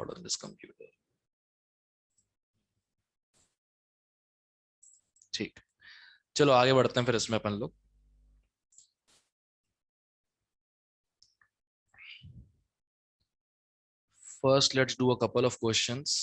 record on this computer. ठीक, चलो आगे बढ़ते हैं फिर इसमें अपन लोग. First, let's do a couple of questions.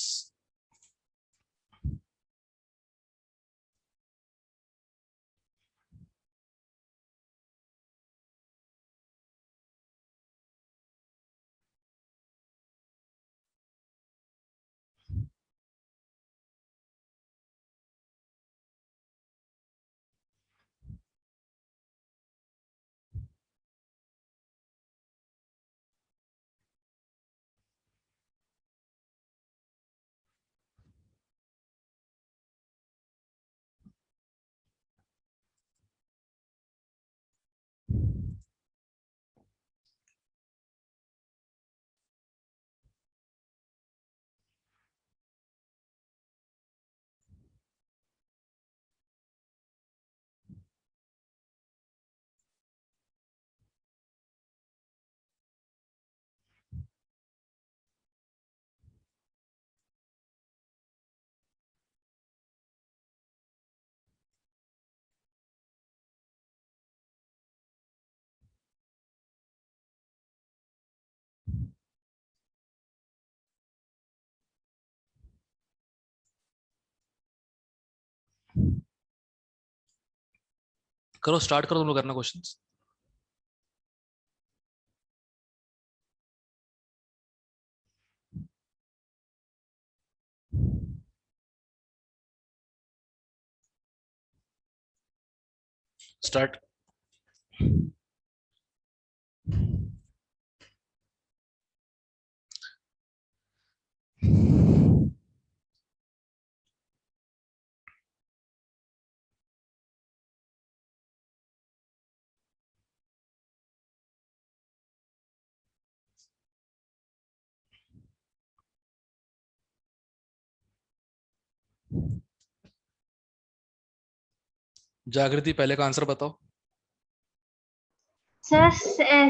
करो, स्टार्ट करो तुम लोग करना क्वेश्चंस. स्टार्ट. जागृति, पहले का आंसर बताओ. सर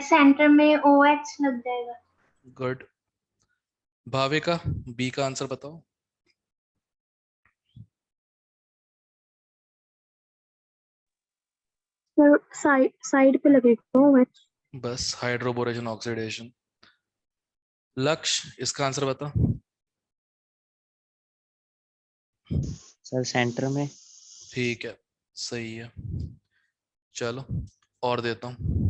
सेंटर में OH लग जाएगा. गुड. भाविका, बी का आंसर बताओ. सर साइड पे लगेगा OH. बस हाइड्रोबोरेजन ऑक्सीडेशन. लक्ष्य, इसका आंसर बता. सर सेंटर में. ठीक है, सही है. चलो और देता हूं.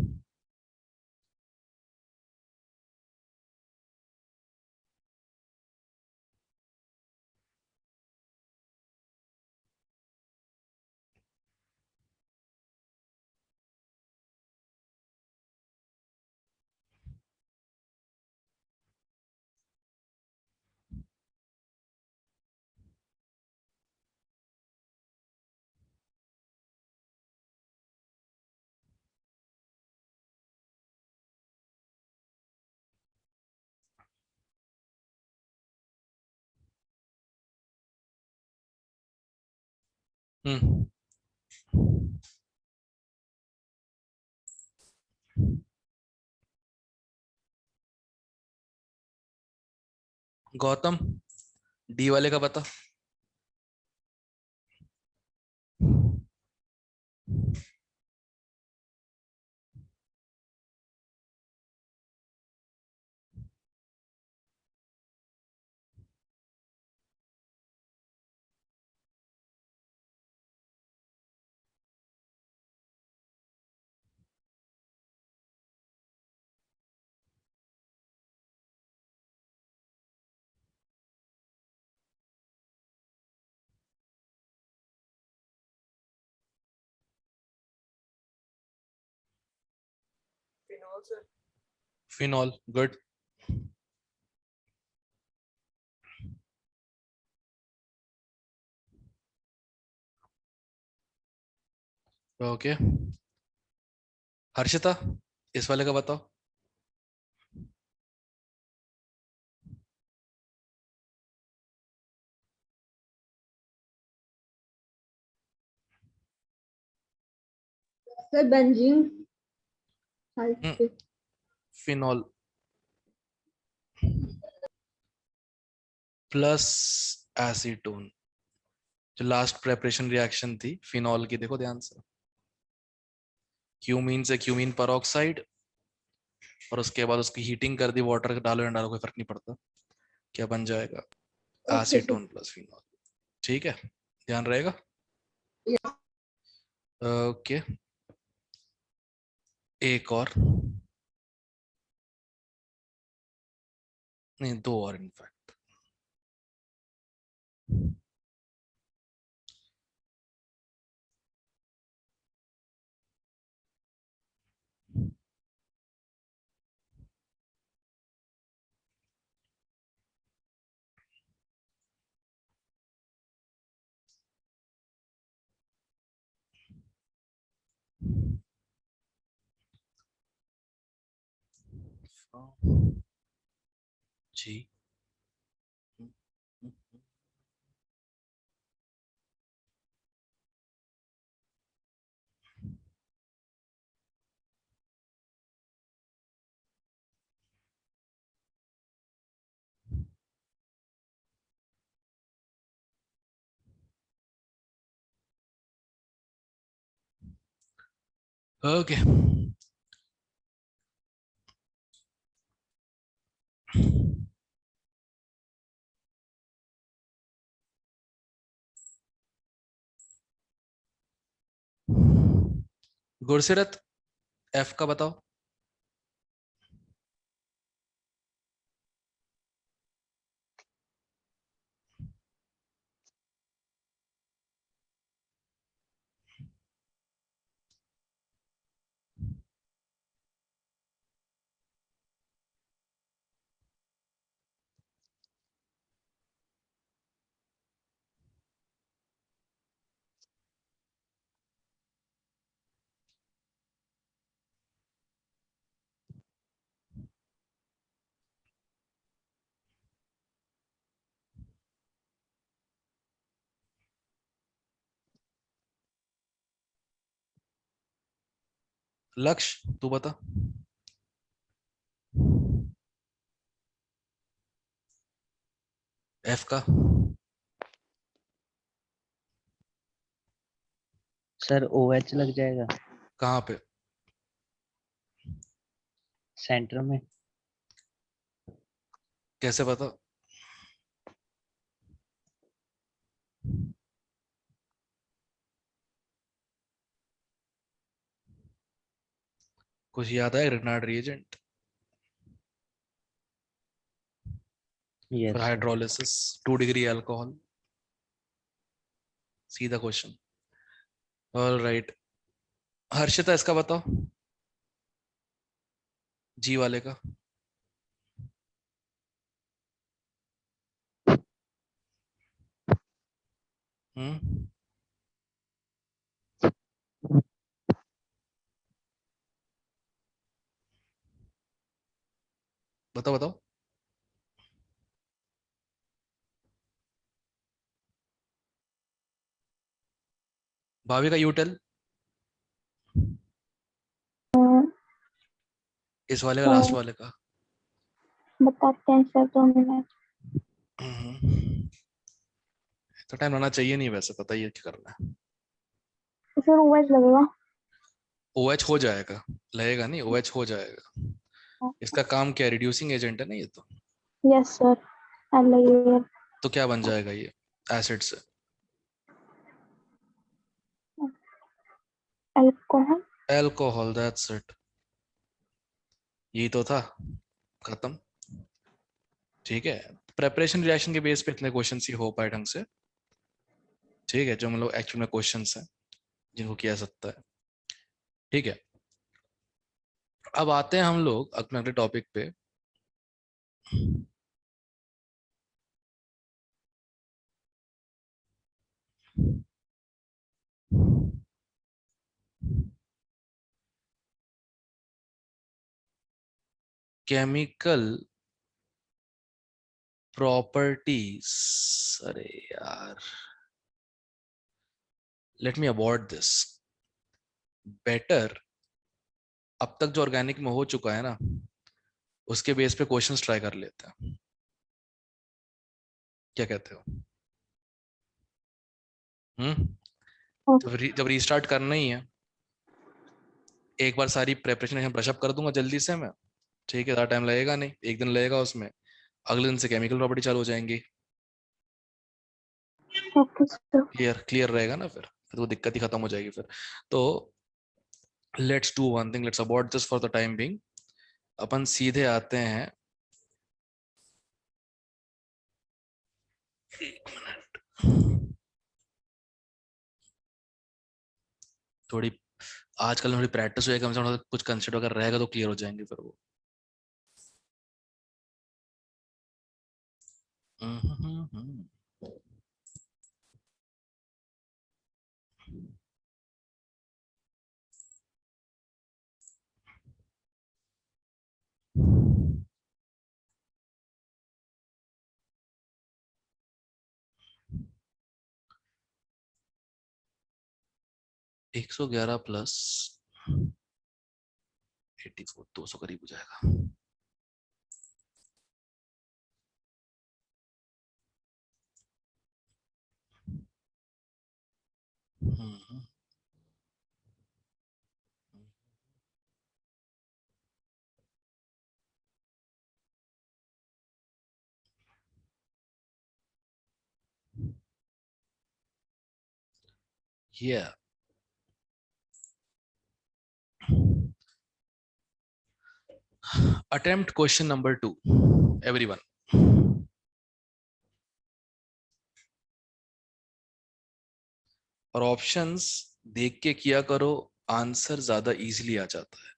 हम्म. गौतम, डी वाले का बता. फिनॉल. गुड. ओके. हर्षिता, इस वाले का बताओ. Sir benzene. Phenol. Plus acetone. जो लास्ट प्रेपरेशन रिएक्शन थी फिनॉल की, देखो ध्यान से, क्यूमीन से क्यूमीन परऑक्साइड, और उसके बाद उसकी हीटिंग कर दी, वाटर डालो या डालो कोई फर्क नहीं पड़ता, क्या बन जाएगा, okay sir. Acetone plus phenol. ठीक है, ध्यान रहेगा। ओके, एक और, नहीं दो और इनफैक्ट। जी, ओके। गुरसिरत, एफ का बताओ। लक्ष्य तू बता। एफ का सर OH लग जाएगा कहाँ पे? सेंटर में। कैसे पता? कुछ याद है? रिनार्ड रिएजेंट यस फिर सर। हाइड्रोलिसिस, 2 डिग्री अल्कोहल, सीधा क्वेश्चन। ऑलराइट, हर्षिता इसका बताओ, जी वाले का। हम्म, बताओ बताओ। भाभी का यूटेल, इस वाले का, लास्ट वाले का। बताते हैं सर 2 मिनट। हम्म, तो टाइम होना चाहिए नहीं, वैसे पता ही है क्या करना है। तो सर OH लगेगा। OH हो जाएगा, लगेगा नहीं, OH हो जाएगा। इसका काम क्या है? रिड्यूसिंग एजेंट है ना ये तो। Yes sir. LAL। तो क्या बन जाएगा ये एसिड से? अल्कोहल। Alcohol, that's it. यही तो था, खत्म। ठीक है, प्रेपरेशन रिएक्शन के बेस पे इतने क्वेश्चन ही हो पाए ढंग से। ठीक है, जो हम लोग एक्चुअल में क्वेश्चंस हैं जिनको किया जा सकता है। ठीक है, अब आते हैं हम लोग अपने अगले टॉपिक पे। Chemical properties. अरे यार, let me avoid this better. अब तक जो ऑर्गेनिक में हो चुका है ना, उसके बेस पे क्वेश्चंस ट्राई कर लेते हैं। क्या कहते हो? हम्म। जब रीस्टार्ट करना ही है, एक बार सारी प्रेपरेशन ब्रशअप कर दूंगा जल्दी से मैं, ठीक है, ज़्यादा टाइम लगेगा नहीं, एक दिन लगेगा उसमें, अगले दिन से केमिकल प्रॉपर्टी चालू हो जाएंगी। Okay sir. क्लियर क्लियर रहेगा ना, फिर वो दिक्कत ही खत्म हो जाएगी फिर। तो let's do one thing, let's abort this for the time being. अपन सीधे आते हैं, एक मिनट, थोड़ी आजकल थोड़ी प्रैक्टिस हो जाएगी, कम से कम कुछ कंसेप्ट अगर रहेगा तो क्लियर हो जाएंगे फिर वो। एक 111 प्लस 84, 200 करीब हो जाएगा। हम्म, yeah. Attempt question number 2, everyone. और ऑप्शंस देख के किया करो, आंसर ज्यादा इजीली आ जाता है।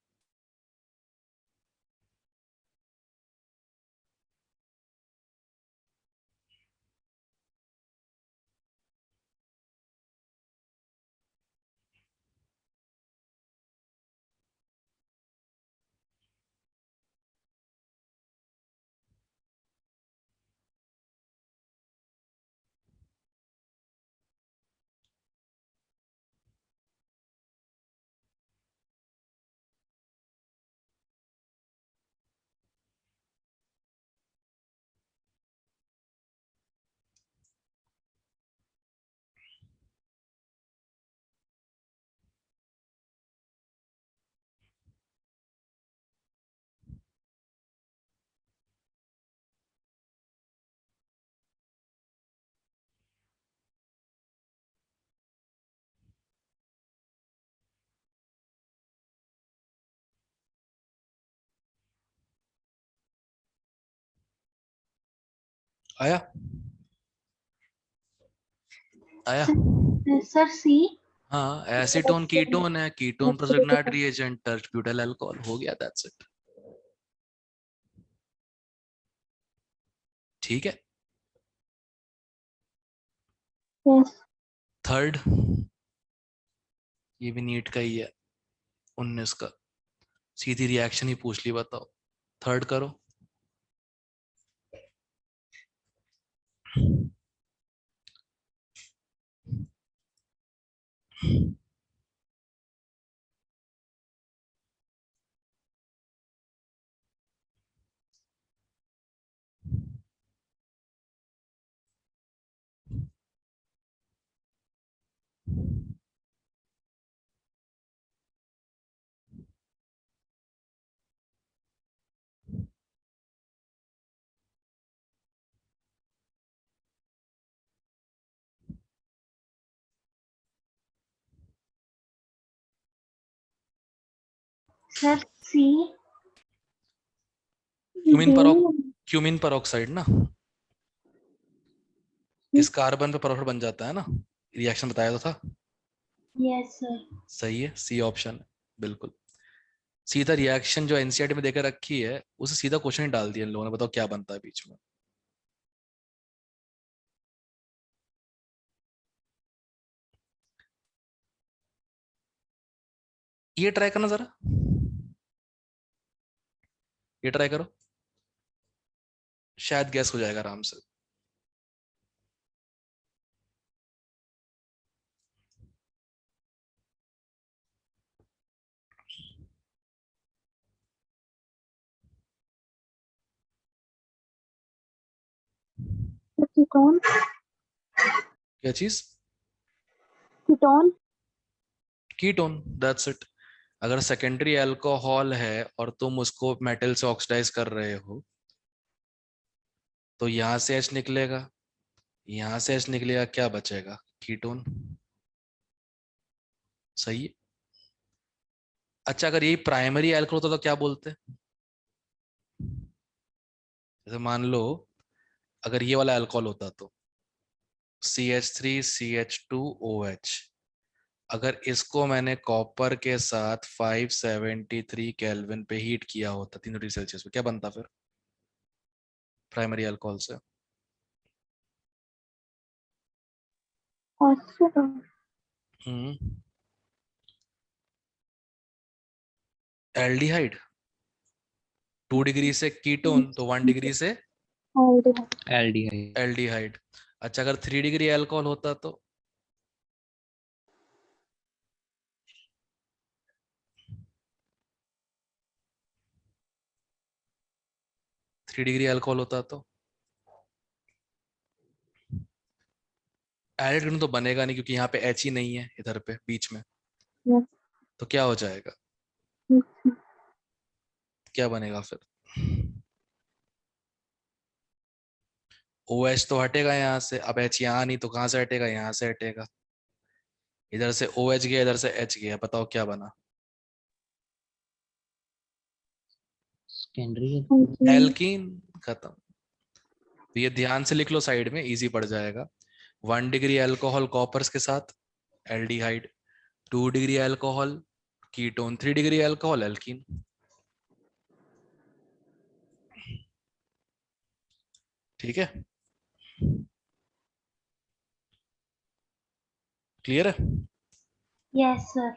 आया आया। सर सी। हाँ, एसीटोन कीटोन है, कीटोन प्लस इग्नाइट रिएजेंट, टर्च ब्यूटाइल अल्कोहल, हो गया, दैट्स इट। ठीक है। यस। थर्ड, ये भी नीट का ही है, 19 का, सीधी रिएक्शन ही पूछ ली, बताओ। थर्ड करो। सर सी। क्यूमिन पर ऑक्साइड ना, इस कार्बन पे परऑक्साइड बन जाता है ना, रिएक्शन बताया तो था। Yes sir. सही है, सी ऑप्शन, बिल्कुल सीधा रिएक्शन जो एनसीईआरटी में देकर रखी है, उसे सीधा क्वेश्चन ही डाल दिया इन लोगों ने, बताओ क्या बनता है बीच में। ये ट्राई करना जरा, ये ट्राई करो, शायद गैस हो जाएगा आराम से। कीटोन क्या चीज? Ketone ketone, that's it. अगर सेकेंडरी अल्कोहल है और तुम उसको मेटल से ऑक्सीडाइज कर रहे हो तो यहां से H निकलेगा, यहां से H निकलेगा, क्या बचेगा? कीटोन। सही है। अच्छा, अगर यही प्राइमरी अल्कोहल होता तो क्या बोलते? जैसे मान लो अगर ये वाला अल्कोहल होता तो CH3CH2OH, अगर इसको मैंने कॉपर के साथ 573 केल्विन पे हीट किया होता 3 डिग्री सेल्सियस पे, क्या बनता फिर प्राइमरी अल्कोहल से? हम्म, एल्डिहाइड। 2 डिग्री से कीटोन तो 1 डिग्री से एल्डिहाइड। एल्डिहाइड। अच्छा, अगर 3 डिग्री अल्कोहल होता तो 3 डिग्री अल्कोहल होता तो एल्डिहाइड तो बनेगा नहीं क्योंकि यहाँ पे H ही नहीं है इधर पे बीच में, तो क्या हो जाएगा? क्या बनेगा फिर? OH तो हटेगा यहाँ से, अब H यहाँ नहीं तो कहाँ से हटेगा? यहाँ से हटेगा। इधर से OH गया, इधर से H गया, बताओ क्या बना? सेकेंडरी। एल्कीन। खत्म। तो ये ध्यान से लिख लो, साइड में इजी पड़ जाएगा। 1 डिग्री अल्कोहल कॉपर्स के साथ aldehyde, 2 degree alcohol ketone, 3 degree alcohol alkene. ठीक है, क्लियर है? Yes, sir.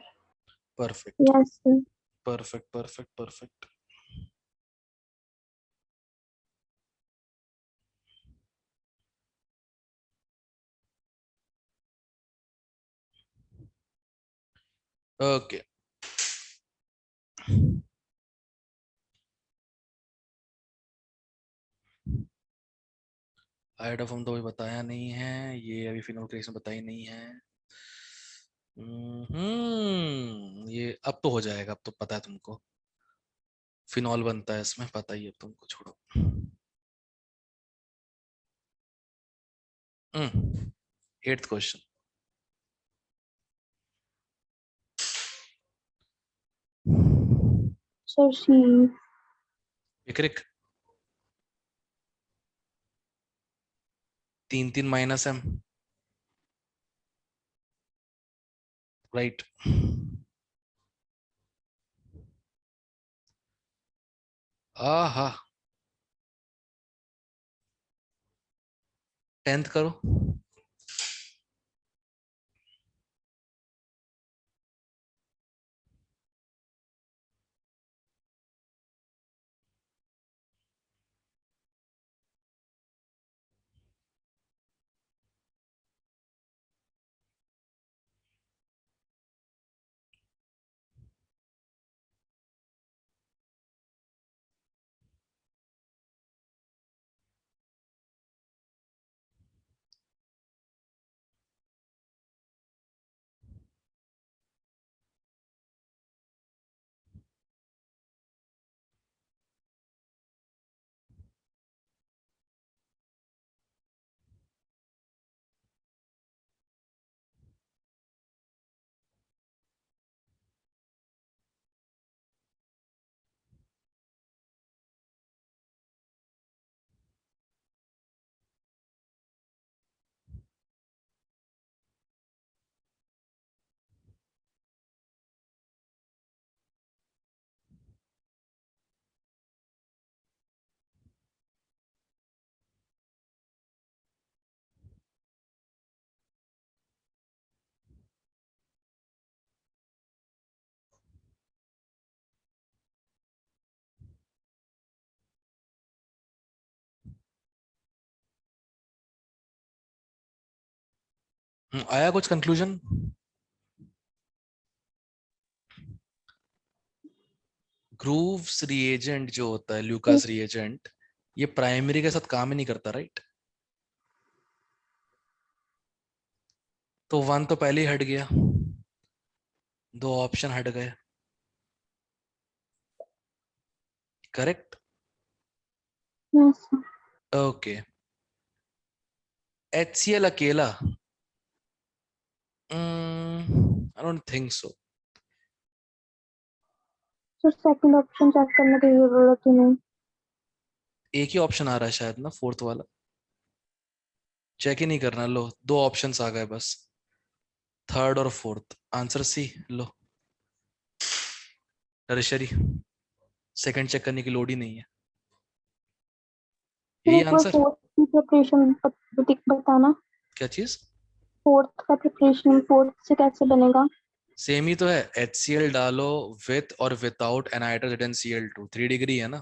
Perfect yes sir. Perfect perfect perfect. Okay, iodoform तो अभी बताया नहीं है, ये अभी फिनोल क्रिएशन बताई नहीं है। ये अब तो हो जाएगा, अब तो पता है तुमको फिनॉल बनता है इसमें, पता ही है अब तुमको, छोड़ो। 8th question. Sir C. Picric 3 3 - M, right. आहा, 10th करो। आया कुछ कंक्लूजन? ग्रूव्स रिएजेंट जो होता है, ल्यूकास रिएजेंट, ये प्राइमरी के साथ काम ही नहीं करता, राइट? तो 1 तो पहले ही हट गया, 2 ऑप्शन हट गए, correct? Yes, sir. Okay, HCl अकेला, I don't think so. So second option check करने की जरूरत ही नहीं. एक ही ऑप्शन आ रहा है शायद ना, फोर्थ वाला, चेक ही नहीं करना। लो 2 ऑप्शंस आ गए बस, थर्ड और फोर्थ, आंसर सी। लो टर्शरी, सेकंड चेक करने की लोड ही नहीं है, फिर यही एक बार आंसर। फोर्थ की प्रिपरेशन बताना. क्या चीज? फोर्थ का प्रिपरेशन फोर्थ से कैसे बनेगा? सेम ही तो है, HCl डालो विथ और विदाउट एनहाइड्रस ZnCl2, 3 डिग्री है ना।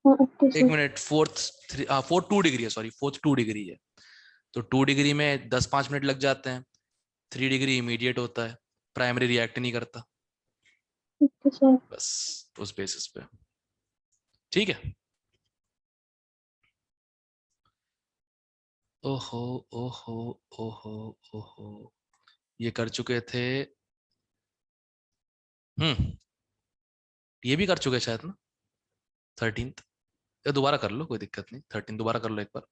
ओके एक सर. मिनट, फोर्थ 2 डिग्री है, सॉरी फोर्थ 2 डिग्री है, तो 2 डिग्री में 10-5 मिनट लग जाते हैं, 3 डिग्री इमीडिएट होता है, प्राइमरी रिएक्ट नहीं करता, ओके सर. बस उस बेसिस पे। ठीक है। ओहो ओहो ओहो ओहो, ये कर चुके थे। ये भी कर चुके शायद ना, 13th। या दोबारा कर लो, कोई दिक्कत नहीं, 13 दोबारा कर लो एक बार।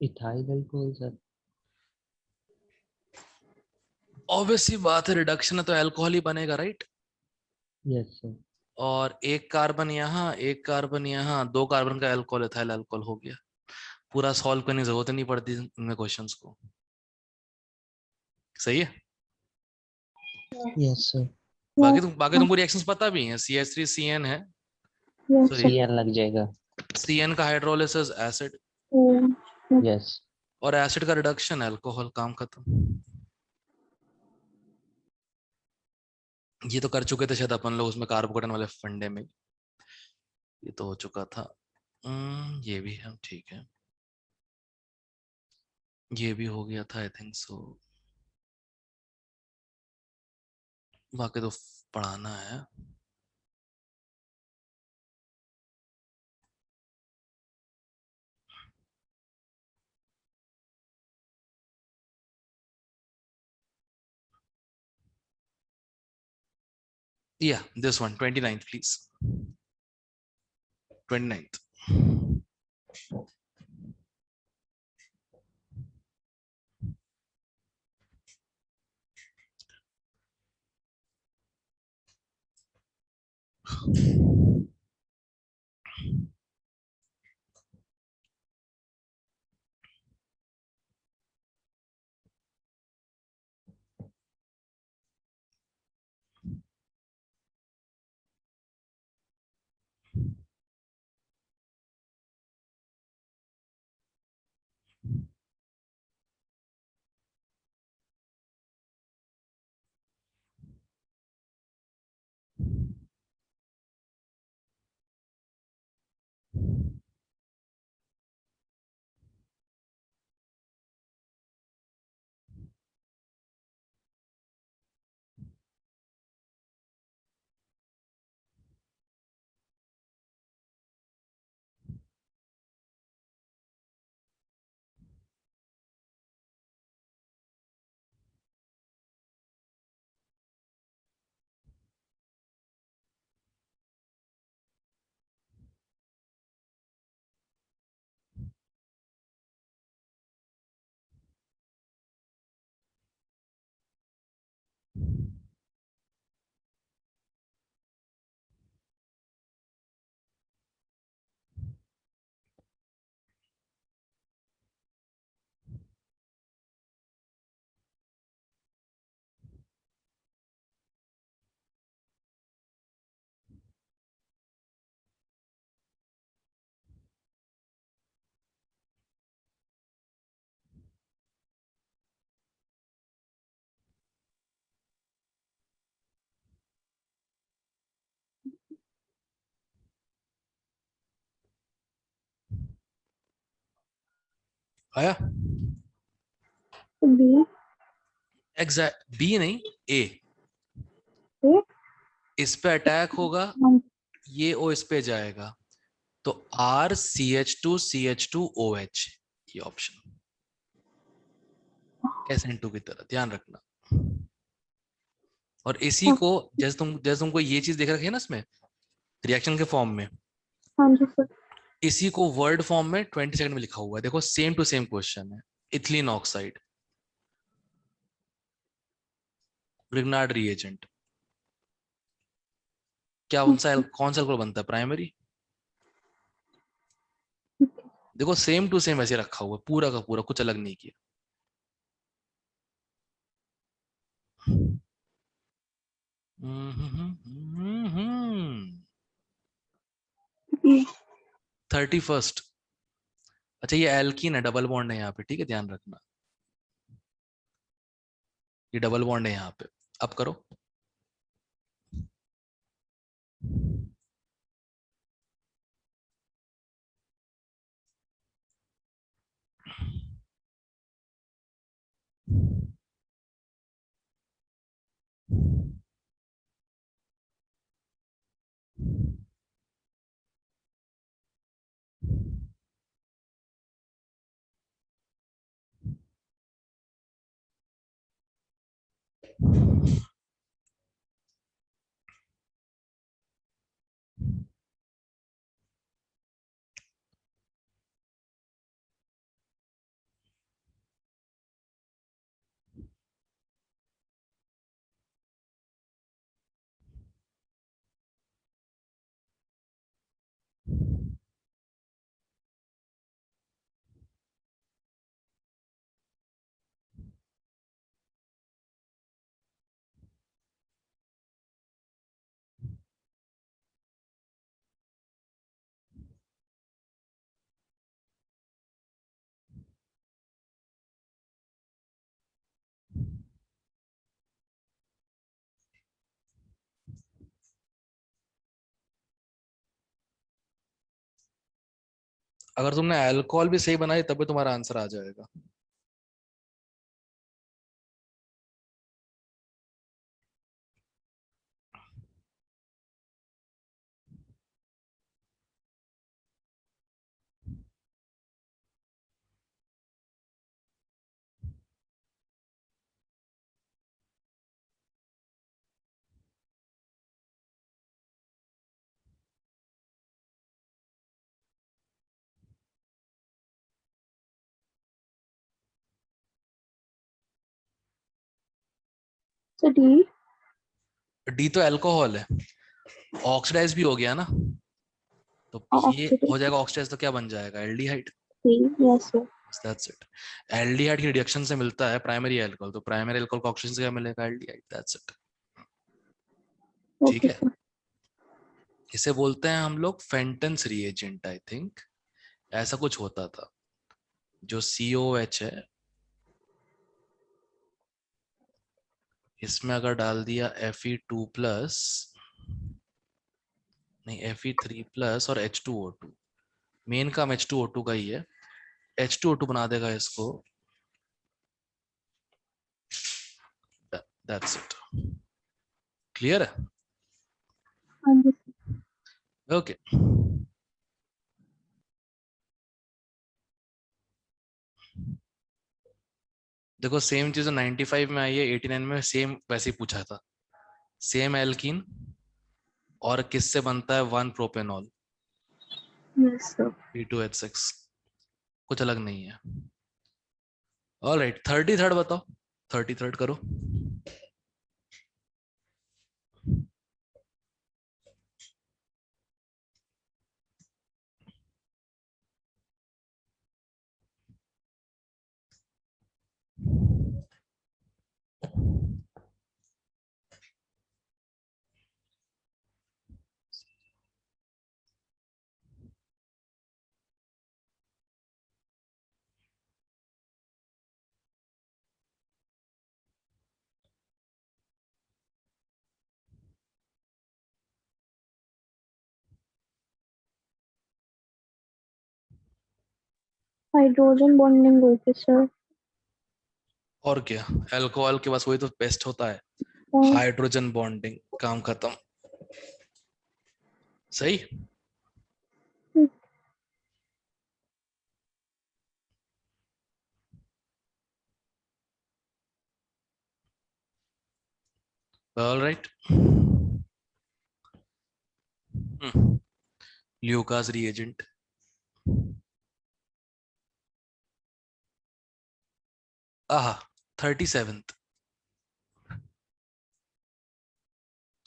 Ethyl alcohol sir. ऑब्वियसली बात है, रिडक्शन है तो अल्कोहल ही बनेगा, राइट? Yes sir. और एक कार्बन यहाँ, एक कार्बन यहाँ, 2 कार्बन का अल्कोहल, इथाइल अल्कोहल हो गया। पूरा सॉल्व करने की जरूरत नहीं पड़ती इनमें क्वेश्चंस को। सही है। Yes sir. बाकी तुमको रिएक्शंस पता भी हैं, CH3CN है, यस सॉरी सर. CN लग जाएगा. CN का हाइड्रोलिसिस एसिड, यस. और एसिड का रिडक्शन अल्कोहल, काम खत्म। ये तो कर चुके थे शायद अपन लोग उसमें, कार्बोकेटन वाले फंडे में, ये तो हो चुका था। ये भी है, ठीक है, ये भी हो गया था आई थिंक सो। बाकी तो पढ़ाना है। Yeah, this one, 29th, please. 29th. आया? बी एग्जैक्ट बी नहीं, ए। ए इस पे अटैक होगा, ये ओ इस पे जाएगा, तो आर CH2 OH, ये ऑप्शन SN2 की तरह, ध्यान रखना। और इसी को जैसे तुमको ये चीज देख रखी है ना इसमें रिएक्शन के फॉर्म में, हाँ जी सर। इसी को वर्ड फॉर्म में 20 सेकंड में लिखा हुआ है, देखो सेम टू सेम क्वेश्चन है। इथिलीन ऑक्साइड, ग्रिग्नार्ड रिएजेंट, क्या उनसा कौन सा अल्कोहल बनता है? प्राइमरी। देखो सेम टू सेम वैसे रखा हुआ है, पूरा का पूरा, कुछ अलग नहीं किया। हम्म। B 31st। अच्छा ये एल्कीन है, डबल बॉन्ड है यहाँ पे, ठीक है, ध्यान रखना, ये डबल बॉन्ड है यहाँ पे। अब करो। अगर तुमने अल्कोहल भी सही बनाई तब भी तुम्हारा आंसर आ जाएगा। सर डी डी तो अल्कोहल है, ऑक्सीडाइज भी हो गया ना, तो ये हो ऑक्सीडेशन जाएगा ऑक्सीडाइज, तो क्या बन जाएगा? Aldehyde. See yes sir. That's it. Aldehyde की रिडक्शन से मिलता है प्राइमरी अल्कोहल, तो प्राइमरी अल्कोहल का ऑक्सीजन से क्या मिलेगा? एल्डिहाइड। That's it. ठीक ओके है, सर। इसे बोलते हैं हम लोग फेंटन्स रिएजेंट, आई थिंक ऐसा कुछ होता था। जो COH है, इसमें अगर डाल दिया Fe2+, नहीं Fe3+ और H2O2, मेन काम H2O2 का ही है, H2O2 बना देगा इसको। That's it. क्लियर है? हाँ जी सर। ओके। देखो सेम चीज 95 में आई है, 89 में सेम वैसे ही पूछा था। सेम एल्कीन, और किससे बनता है? 1 प्रोपेनॉल, यस सर। P2H6, कुछ अलग नहीं है। ऑलराइट, 33rd बताओ, 33rd करो। हाइड्रोजन बॉन्डिंग होगी सर। और क्या, अल्कोहल के पास वही तो बेस्ट होता है, हाइड्रोजन बॉन्डिंग, काम खत्म। सही। All right. ल्यूकास रिएजेंट, आहा 37th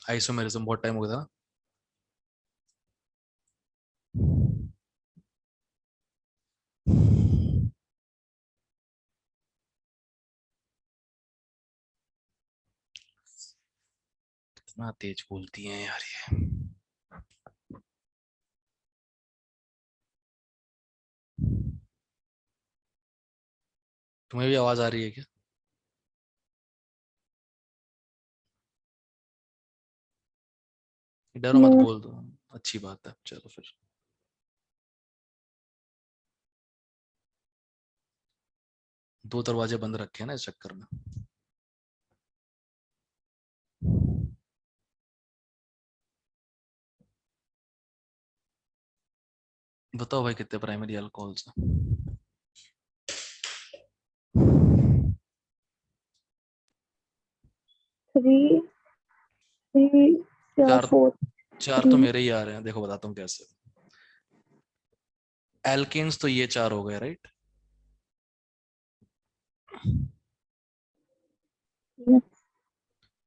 आइसोमेरिज्म, बहुत टाइम हो गया था ना। कितना तेज बोलती हैं यार ये। तुम्हें भी आवाज आ रही है क्या? डरो मत, नो बोल दो, अच्छी बात है, चलो फिर। दो दरवाजे बंद रखे हैं ना इस चक्कर में। बताओ भाई कितने प्राइमरी अल्कोहल्स हैं? 3 3 या चार, 4 चार तो 3 मेरे ही आ रहे हैं, देखो बताता हूँ कैसे। एल्केन्स तो ये चार हो गए, राइट?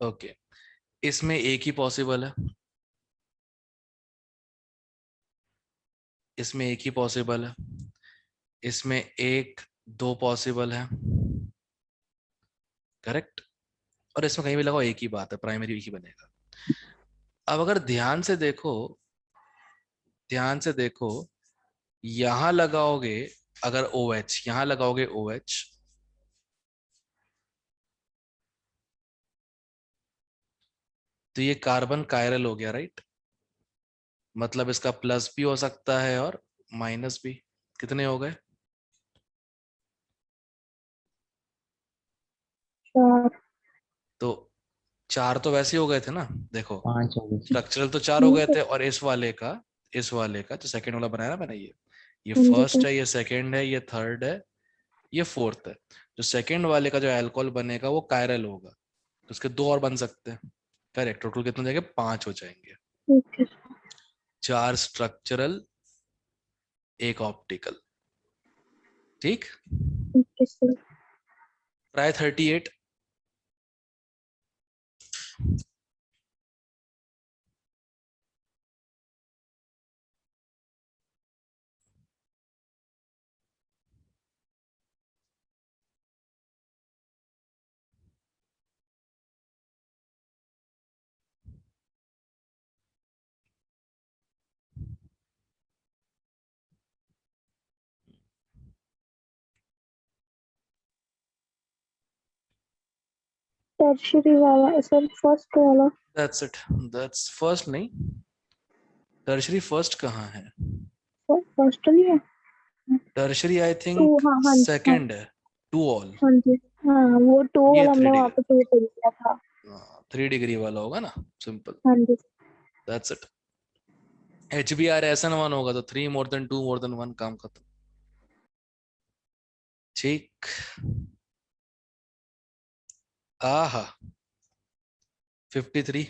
ओके, इसमें एक ही पॉसिबल है, इसमें एक ही पॉसिबल है, इसमें एक दो पॉसिबल है, करेक्ट? और इसमें कहीं भी लगाओ एक ही बात है, प्राइमरी एक ही बनेगा। अब अगर ध्यान से देखो, ध्यान से देखो, यहां लगाओगे, अगर ओ एच यहां लगाओगे, ओ एच, तो ये कार्बन कायरल हो गया, राइट? मतलब इसका प्लस भी हो सकता है और माइनस भी। कितने हो गए? 4 तो चार तो वैसे ही हो गए थे ना, देखो 5 हो गए। स्ट्रक्चरल तो चार हो गए थे, और इस वाले का जो सेकंड वाला बनाया ना मैंने, ये हाँ जी फर्स्ट सर। है, ये सेकंड है, ये थर्ड है, ये फोर्थ है। जो सेकंड वाले का जो अल्कोहल बनेगा वो कायरल होगा, तो उसके दो और बन सकते हैं। करेक्ट, टोटल कितने हो जाएंगे? 5 हो जाएंगे। Okay sir. 4 स्ट्रक्चरल, एक ऑप्टिकल। ठीक। Okay sir. ट्राई 38। टर्शियरी वाला सर, फर्स्ट वाला। दैट्स इट, दैट्स फर्स्ट नहीं, टर्शरी फर्स्ट कहाँ है? फर्स्ट नहीं है। टर्शरी आई टू, थिंक हाँ हाँ जी हाँ। सेकंड है, टू ऑल। हाँ जी। हाँ वो 2 ये वाला थ्री हमने वहाँ डिग्री, पे 2 कर दिया था। 3 डिग्री वाला होगा ना, सिंपल, हाँ जी। That's it. H B R S N one होगा तो 3 मोर देन 2 मोर देन 1, काम खत्म। ठीक। आहा 53।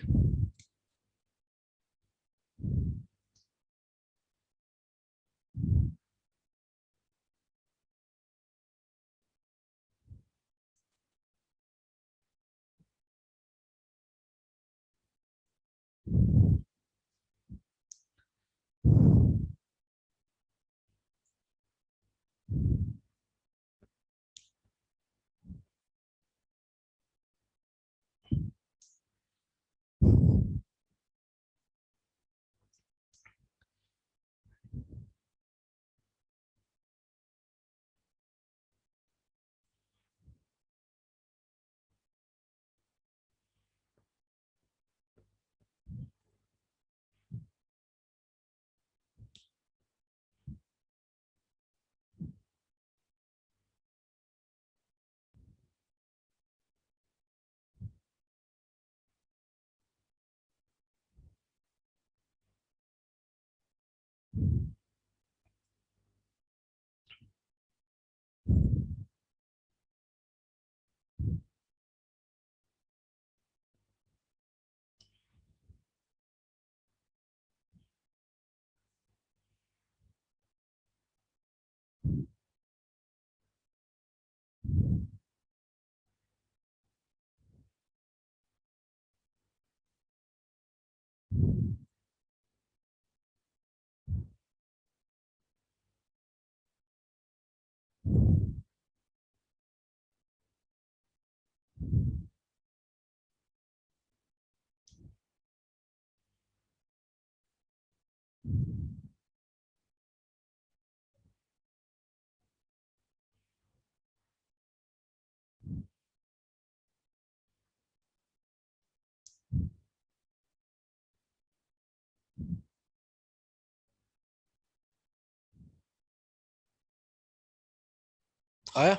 आया?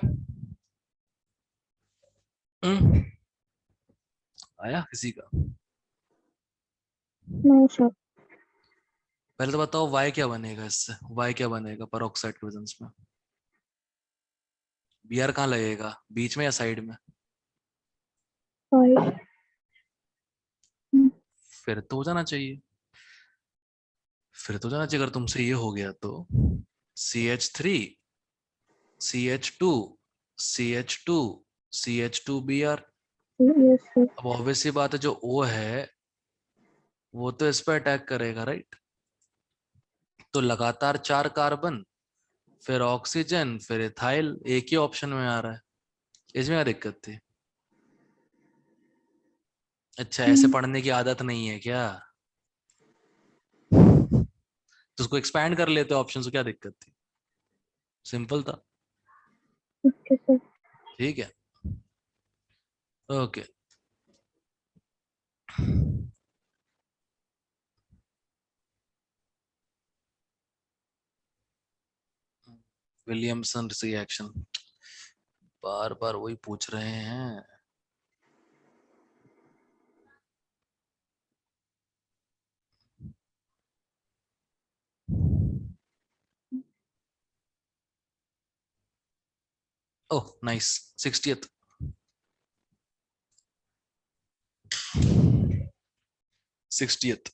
हम्म, आया किसी का? No sir. पहले तो बताओ y क्या बनेगा इससे, y क्या बनेगा पेरोक्साइड के प्रेजेंस में? Br कहाँ लगेगा, बीच में या साइड में? फाइव। फिर तो हो जाना चाहिए, फिर तो जाना चाहिए। अगर तुमसे ये हो गया तो CH3 CH2 CH2 CH2Br। Yes sir. अब ऑब्वियस सी बात है, जो O है वो तो इस पर अटैक करेगा, राइट? तो लगातार 4 कार्बन, फिर ऑक्सीजन, फिर इथाइल, एक ही ऑप्शन में आ रहा है। इसमें क्या दिक्कत थी? अच्छा, ऐसे पढ़ने की आदत नहीं है क्या? तो उसको एक्सपैंड कर लेते ऑप्शन, से क्या दिक्कत थी? सिंपल था। Okay sir. ठीक है, ओके। विलियमसन रिएक्शन, बार बार वही पूछ रहे हैं। Oh nice, 60th। 60th।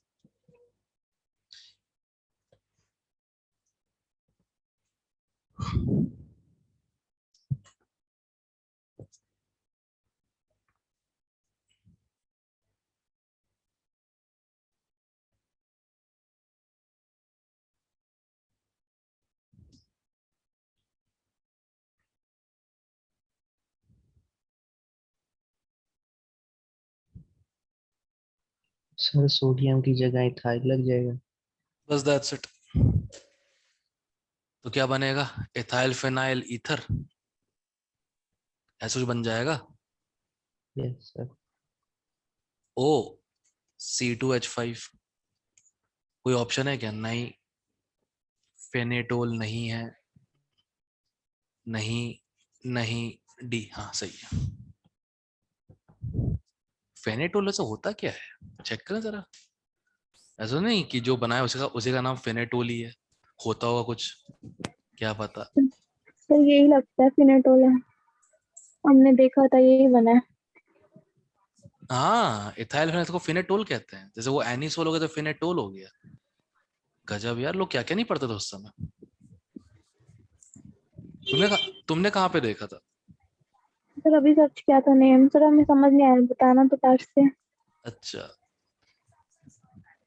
Sir sodium की जगह इथाइल लग जाएगा। बस दैट्स इट। तो क्या बनेगा? इथाइल फिनाइल ईथर, ऐसा कुछ बन जाएगा। Yes sir. O C2H5। कोई ऑप्शन है क्या? नहीं। फेनेटोल नहीं है, नहीं, नहीं, डी हाँ सही है। फेनेटोल से होता क्या है, चेक करें जरा। ऐसा नहीं कि जो बनाया उसी का नाम फेनेटोल ही है, होता होगा कुछ, क्या पता। सर यही लगता है फिनेटोल है, हमने देखा था यही बना है। हाँ, इथाइल फिनाइल को फिनेटोल कहते हैं, जैसे वो एनिसोल हो गया तो फिनेटोल हो गया। गजब यार, लोग क्या क्या नहीं पढ़ते थे उस समय। तुमने कहाँ पे देखा था? सर अभी सर्च किया था नेम, सर हमें समझ नहीं आया, बताना तो पास से। अच्छा,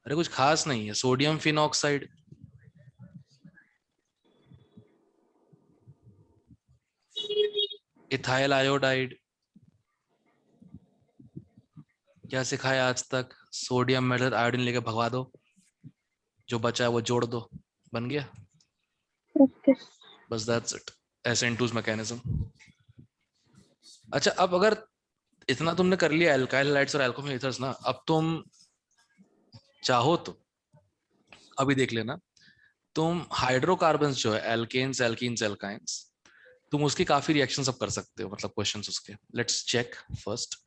अरे कुछ खास नहीं है, सोडियम फिनॉक्साइड। Ethyl iodide. क्या सिखाया आज तक? सोडियम मेटल आयोडीन लेके भगवा दो, जो बचा है वो जोड़ दो, बन गया। ओके। बस दैट्स इट, SN2 मैकेनिज्म। अच्छा, अब अगर इतना तुमने कर लिया एल्काइल हैलाइड्स और एल्कोहल ईथर्स ना, अब तुम चाहो तो अभी देख लेना, तुम हाइड्रोकार्बन्स जो है, एल्केन्स, एल्कीन्स, एल्काइंस, तुम उसकी काफी रिएक्शन सब कर सकते हो, मतलब क्वेश्चंस उसके। Let's check first.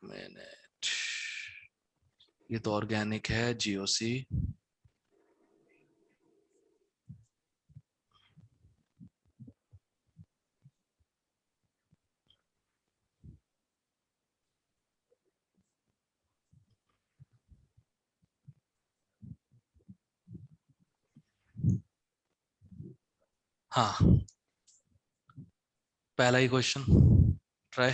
मिनट, ये तो ऑर्गेनिक है, GOC। हाँ, पहला ही क्वेश्चन ट्राई।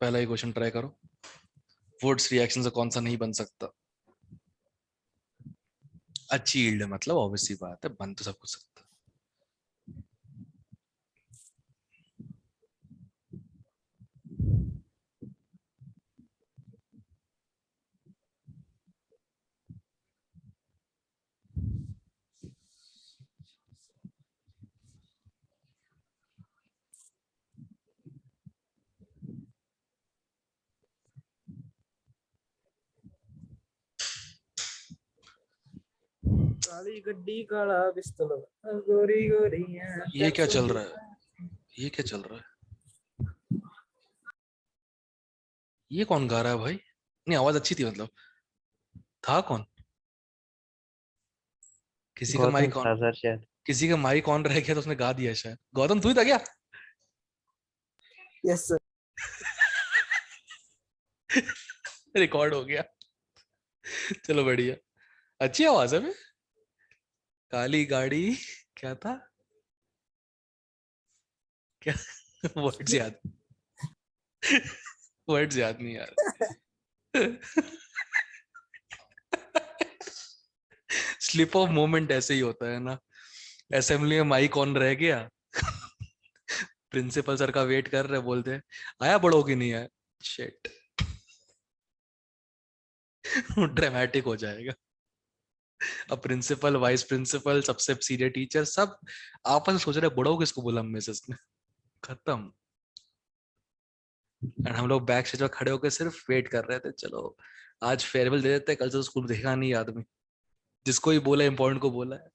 पहला ही क्वेश्चन ट्राई करो। वुड्स रिएक्शन से कौन सा नहीं बन सकता? अच्छी यील्ड है, मतलब ऑब्वियस सी बात है, बन तो सब कुछ सकता। काली गड्डी काला पिस्तौल गोरी गोरियां ये क्या चल रहा है? ये क्या चल रहा है? ये कौन गा रहा है भाई? नहीं, आवाज अच्छी थी, मतलब था कौन? किसी का गौतम माइक ऑन, था सर शायद। किसी का माइक ऑन रह गया तो उसने गा दिया शायद। गौतम तू ही था क्या? Yes sir. रिकॉर्ड हो गया। चलो बढ़िया, अच्छी आवाज है बे। काली गाड़ी, क्या था? क्या? वर्ड्स याद, वर्ड्स याद नहीं यार। स्लिप ऑफ मोमेंट ऐसे ही होता है ना। असेंबली में माइक ऑन रह गया, प्रिंसिपल सर का वेट कर रहे, बोलते हैं आया बड़ों की नहीं आया, शिट। ड्रामेटिक हो जाएगा। अब प्रिंसिपल, वाइस प्रिंसिपल, सबसे सीनियर टीचर सब आपस में सोच रहे बड़ों किसको बोला मिसेस ने। खत्म। एंड हम लोग बैक स्टेज पर खड़े होकर सिर्फ वेट कर रहे थे, चलो आज फेयरवेल दे देते हैं, कल से स्कूल देखा नहीं आदमी, जिसको ही बोला इंपॉर्टेंट को बोला है।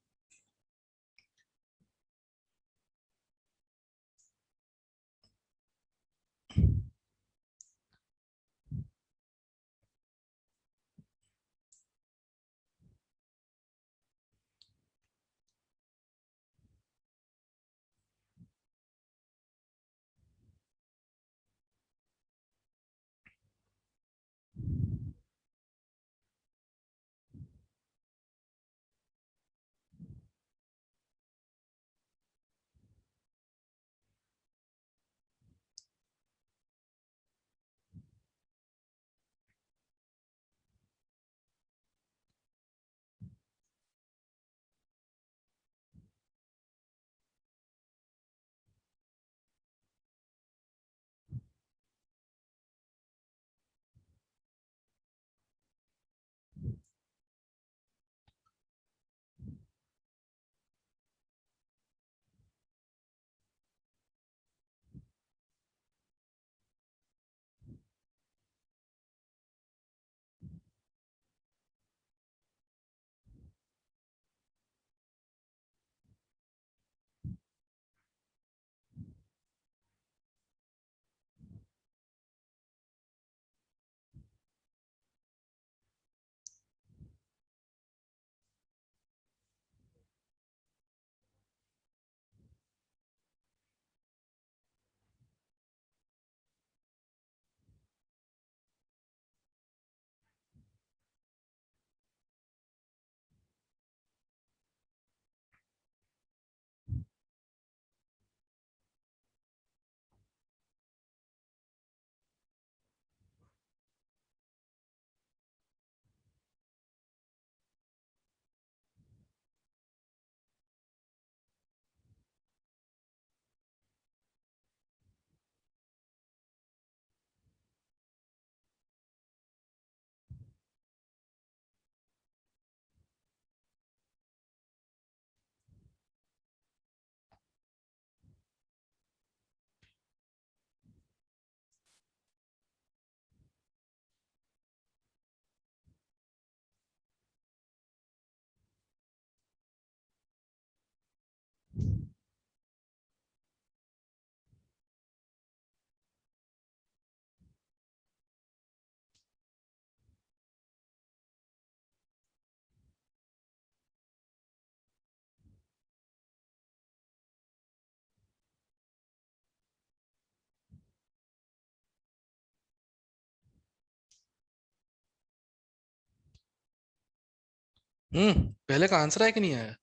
पहले का आंसर है कि नहीं आया?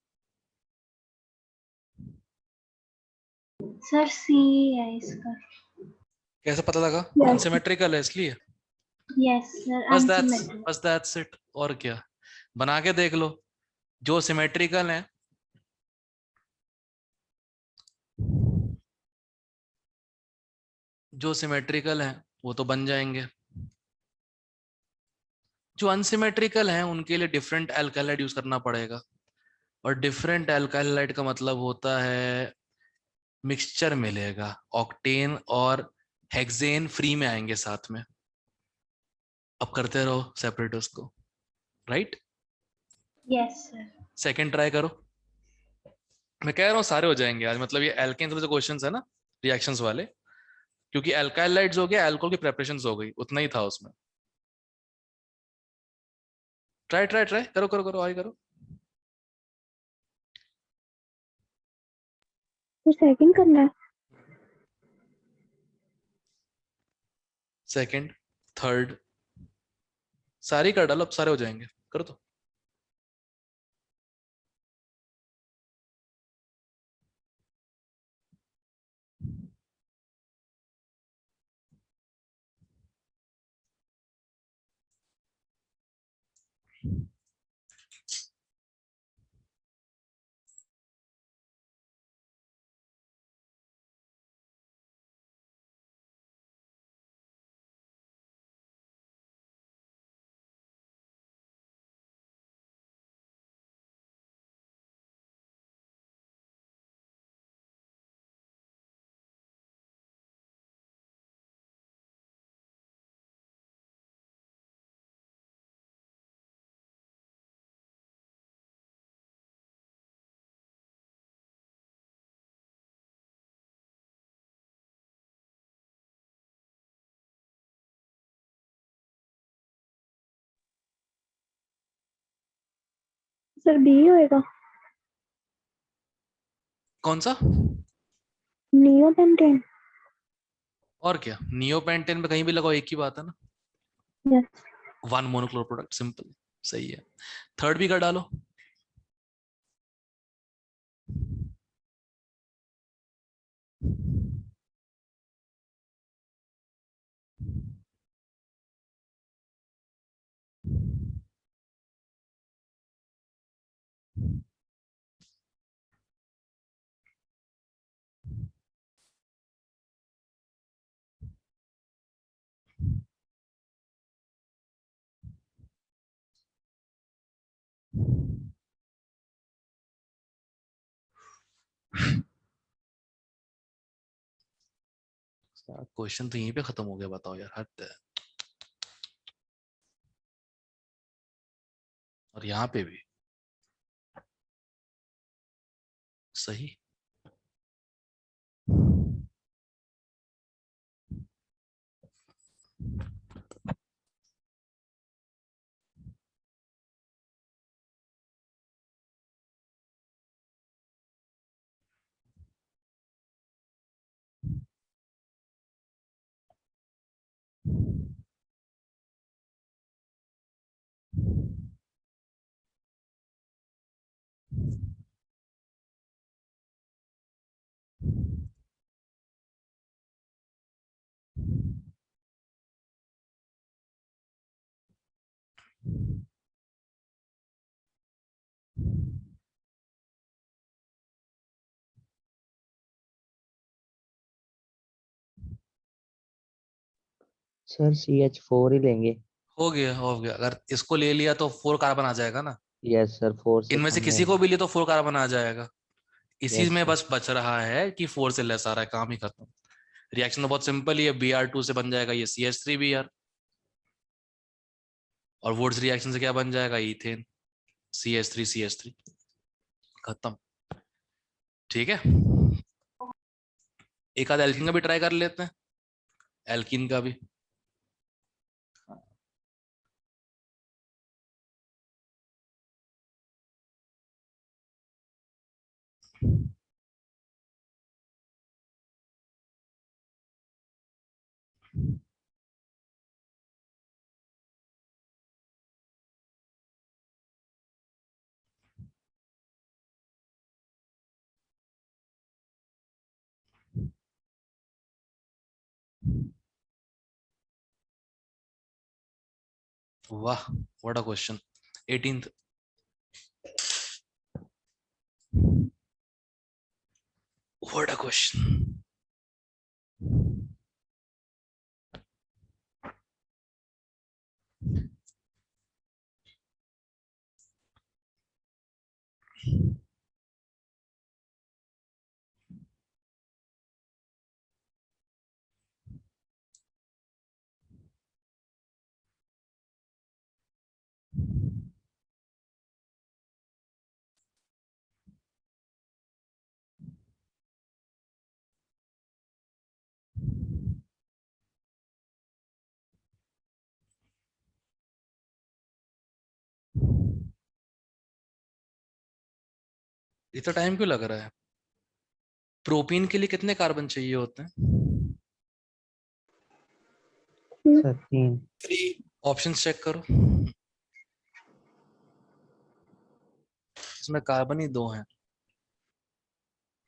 सर सी है इसका। कैसे पता लगा? Yes. अनसिमेट्रिकल है इसलिए। यस सर, बस अनसिमेट्रिक। That's it. और क्या, बना के देख लो। जो सिमेट्रिकल है, जो सिमेट्रिकल है वो तो बन जाएंगे। जो अनसिमेट्रिकल है उनके लिए डिफरेंट एल्काइलाइड यूज करना पड़ेगा। और डिफरेंट एल्काइलाइड का मतलब होता है मिक्सचर मिलेगा, ऑक्टेन और हेक्सेन फ्री में आएंगे साथ में। अब करते रहो सेपरेटर्स को, right? Yes sir. Second try करो। मैं कह रहा हूँ सारे हो जाएंगे आज, मतलब ये एल्केन्स में जो क्वेश्चंस है ना रिएक्शंस वाले, क्योंकि एल्काइलाइड्स हो गया, अल्कोहल की प्रेपरेशंस हो गई, उतना ही था उसमें। ट्राई ट्राई ट्राई करो करो करो, आगे करो। फिर सेकंड करना है। सेकंड, थर्ड, सारी कर डालो, अब सारे हो जाएंगे, करो तो। सर बी होएगा। कौन सा? नियोपेंटेन। और क्या, नियोपेंटेन में कहीं भी लगाओ एक ही बात है ना, yes. One monochloro product, simple. सही है। थर्ड भी कर डालो। क्वेश्चन तो यहीं पे खत्म हो गया, बताओ यार, हद है। और यहाँ पे भी सही। सर CH4 ही लेंगे। हो गया हो गया, अगर इसको ले लिया तो 4 कार्बन आ जाएगा ना। यस सर, 4 से इनमें से कम किसी है। को भी लिए तो 4 कार्बन आ जाएगा। इसी यस में सर। बस बच रहा है कि 4 से लेस आ रहा है, काम ही खत्म। रिएक्शन तो बहुत सिंपल ही है, Br2 से बन जाएगा ये CH3Br, और वुड्स रिएक्शन से क्या बन जाएगा, इथेन, CH3CH3, खत्म। ठीक है, एक आध एल्किन का भी ट्राई कर लेते हैं, एल्किन का भी। वाह, what a question. 18th, what a question. इतना टाइम क्यों लग रहा है? प्रोपीन के लिए कितने कार्बन चाहिए होते हैं? सर 3। 3। ऑप्शंस चेक करो, इसमें कार्बन ही 2 हैं,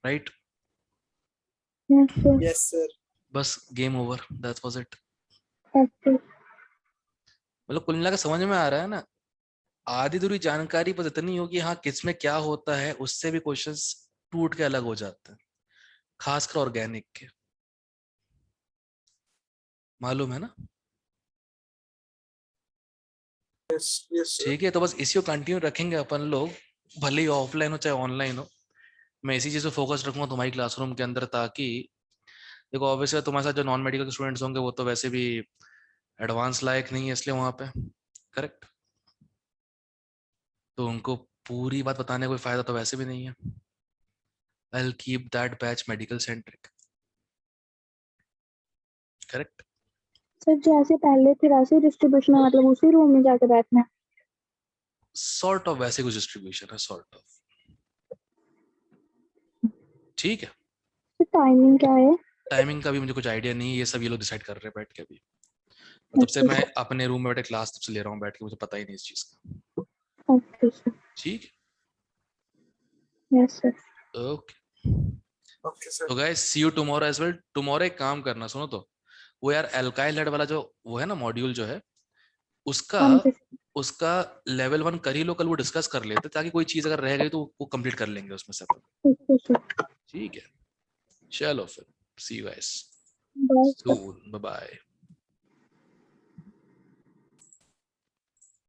right? Yes, sir. Yes, sir. बस game over, that was it. Okay. मतलब कुल मिला के समझ में आ रहा है ना? आधी दूरी जानकारी बस इतनी होगी हाँ किस में क्या होता है, उससे भी क्वेश्चंस टूट के अलग हो जाते हैं, खासकर ऑर्गेनिक के। मालूम है ना? Yes, yes, sir. ठीक है, तो बस इसी को कंटिन्यू रखेंगे अपन लोग, भले ही ऑफलाइन हो चाहे ऑनलाइन हो। मैं इसी चीज पे फोकस रखूंगा तुम्हारी क्लासरूम के अंदर, ताकि देखो ऑब्वियसली तुम्हारे साथ जो नॉन मेडिकल स्टूडेंट्स होंगे वो तो वैसे भी एडवांस लायक नहीं है, इसलिए वहां पे करेक्ट, तो उनको पूरी बात बताने का कोई फायदा तो वैसे भी नहीं है। I will keep that batch medical centric, correct? Sir जैसे पहले थे वैसे डिस्ट्रीब्यूशन है, मतलब उसी रूम में जाके बैठना है? सॉर्ट ऑफ वैसे कुछ डिस्ट्रीब्यूशन है, सॉर्ट ऑफ। ठीक है, तो टाइमिंग क्या है? टाइमिंग का भी मुझे कुछ आइडिया नहीं है, ये सब ये लोग डिसाइड कर रहे हैं बैठ के अभी। तब से मैं अपने रूम में बैठे क्लास तब से ले रहा हूँ बैठ के, मुझे पता ही नहीं इस चीज का। Okay sir. ठीक यस सर। है, ओके। Okay, sir. तो guys see you tomorrow as well. Tomorrow एक काम करना, सुनो तो, वो यार एल्काइल हेड वाला जो वो है ना मॉड्यूल जो है, उसका हाँ जी। उसका लेवल 1 कर ही लो, कल वो डिस्कस कर लेते, ताकि कोई चीज अगर रह गई तो वो कंप्लीट कर लेंगे उसमें से अपन। ठीक है सर। ठीक है, चलो फिर see you guys bye sir. Soon, bye bye.